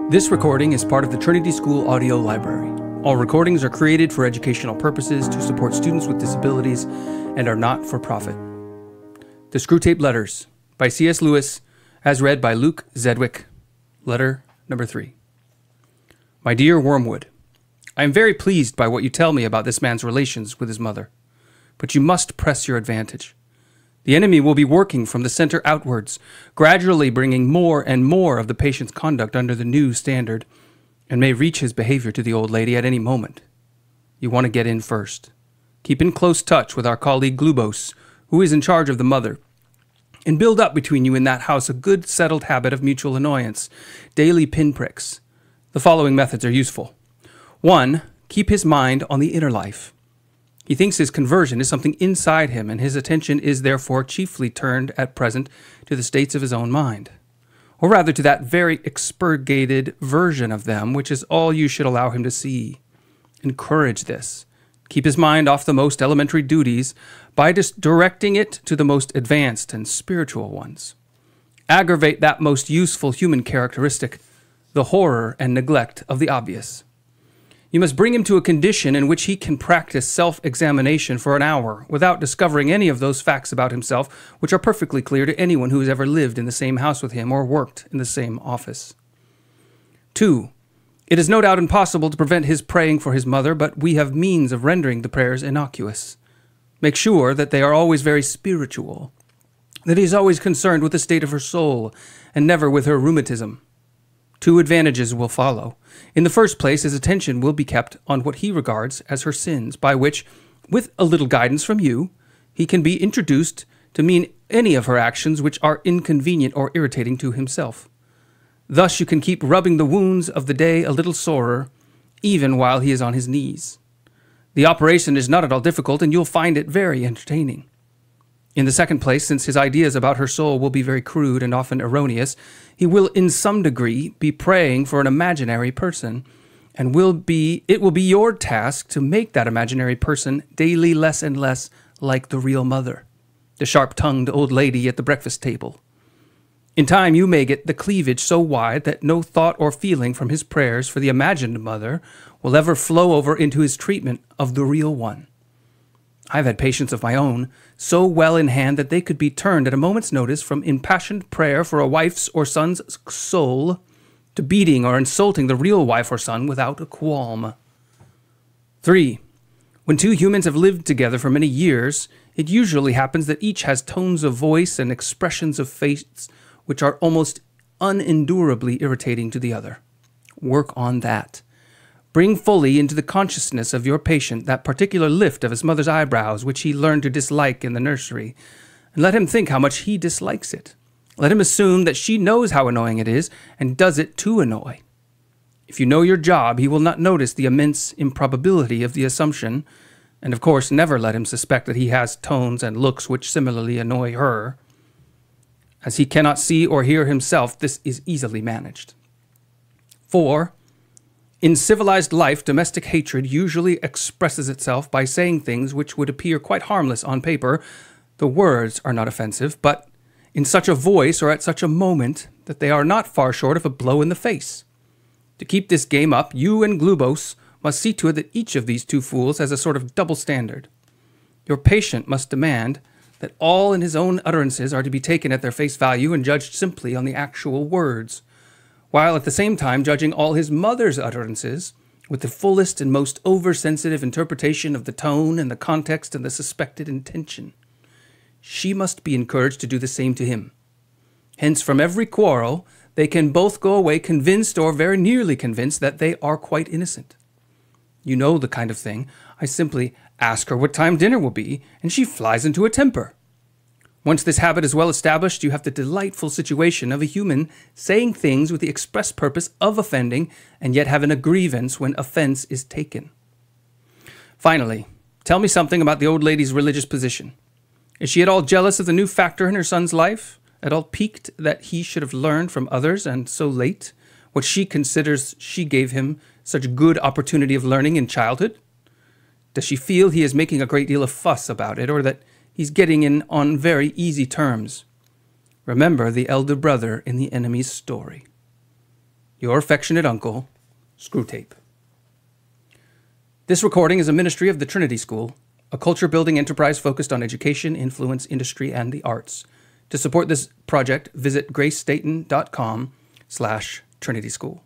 This recording is part of the Trinity School Audio Library. All recordings are created for educational purposes to support students with disabilities and are not for profit. The Screwtape Letters by C.S.Lewis, as read by Luke Zedwick. Letter number 3. My dear Wormwood, I am very pleased by what you tell me about this man's relations with his mother, but you must press your advantage. The enemy will be working from the center outwards, gradually bringing more and more of the patient's conduct under the new standard, and may reach his behavior to the old lady at any moment. You want to get in first. Keep in close touch with our colleague Glubos, who is in charge of the mother, and build up between you in that house a good settled habit of mutual annoyance, daily pinpricks. The following methods are useful. 1. Keep his mind on the inner life. He thinks his conversion is something inside him, and his attention is therefore chiefly turned at present to the states of his own mind, or rather to that very expurgated version of them, which is all you should allow him to see. Encourage this. Keep his mind off the most elementary duties by directing it to the most advanced and spiritual ones. Aggravate that most useful human characteristic, the horror and neglect of the obvious. You must bring him to a condition in which he can practice self-examination for an hour without discovering any of those facts about himself which are perfectly clear to anyone who has ever lived in the same house with him or worked in the same office. 2. It is no doubt impossible to prevent his praying for his mother, but we have means of rendering the prayers innocuous. Make sure that they are always very spiritual, that he is always concerned with the state of her soul and never with her rheumatism. 2 advantages will follow. In the first place, his attention will be kept on what he regards as her sins, by which, with a little guidance from you, he can be introduced to mean any of her actions which are inconvenient or irritating to himself. Thus you can keep rubbing the wounds of the day a little sorer, even while he is on his knees. The operation is not at all difficult, and you'll find it very entertaining. In the second place, since his ideas about her soul will be very crude and often erroneous, he will in some degree be praying for an imaginary person, and it will be your task to make that imaginary person daily less and less like the real mother, the sharp-tongued old lady at the breakfast table. In time you may get the cleavage so wide that no thought or feeling from his prayers for the imagined mother will ever flow over into his treatment of the real one. I've had patients of my own so well in hand that they could be turned at a moment's notice from impassioned prayer for a wife's or son's soul to beating or insulting the real wife or son without a qualm. 3. When 2 humans have lived together for many years, it usually happens that each has tones of voice and expressions of face which are almost unendurably irritating to the other. Work on that. Bring fully into the consciousness of your patient that particular lift of his mother's eyebrows which he learned to dislike in the nursery, and let him think how much he dislikes it. Let him assume that she knows how annoying it is and does it to annoy. If you know your job, he will not notice the immense improbability of the assumption, and of course never let him suspect that he has tones and looks which similarly annoy her. As he cannot see or hear himself, this is easily managed. 4. In civilized life, domestic hatred usually expresses itself by saying things which would appear quite harmless on paper. The words are not offensive, but in such a voice or at such a moment that they are not far short of a blow in the face. To keep this game up, you and Glubos must see to it that each of these 2 fools has a sort of double standard. Your patient must demand that all in his own utterances are to be taken at their face value and judged simply on the actual words, while at the same time judging all his mother's utterances with the fullest and most oversensitive interpretation of the tone and the context and the suspected intention. She must be encouraged to do the same to him. Hence, from every quarrel, they can both go away convinced or very nearly convinced that they are quite innocent. You know the kind of thing. I simply ask her what time dinner will be, and she flies into a temper. Once this habit is well established, you have the delightful situation of a human saying things with the express purpose of offending, and yet having a grievance when offense is taken. Finally, tell me something about the old lady's religious position. Is she at all jealous of the new factor in her son's life? At all piqued that he should have learned from others, and so late, what she considers she gave him such good opportunity of learning in childhood? Does she feel he is making a great deal of fuss about it, or that he's getting in on very easy terms? Remember the elder brother in the enemy's story. Your affectionate uncle, Screwtape. This recording is a ministry of the Trinity School, a culture-building enterprise focused on education, influence, industry, and the arts. To support this project, visit gracestaten.com/Trinity School.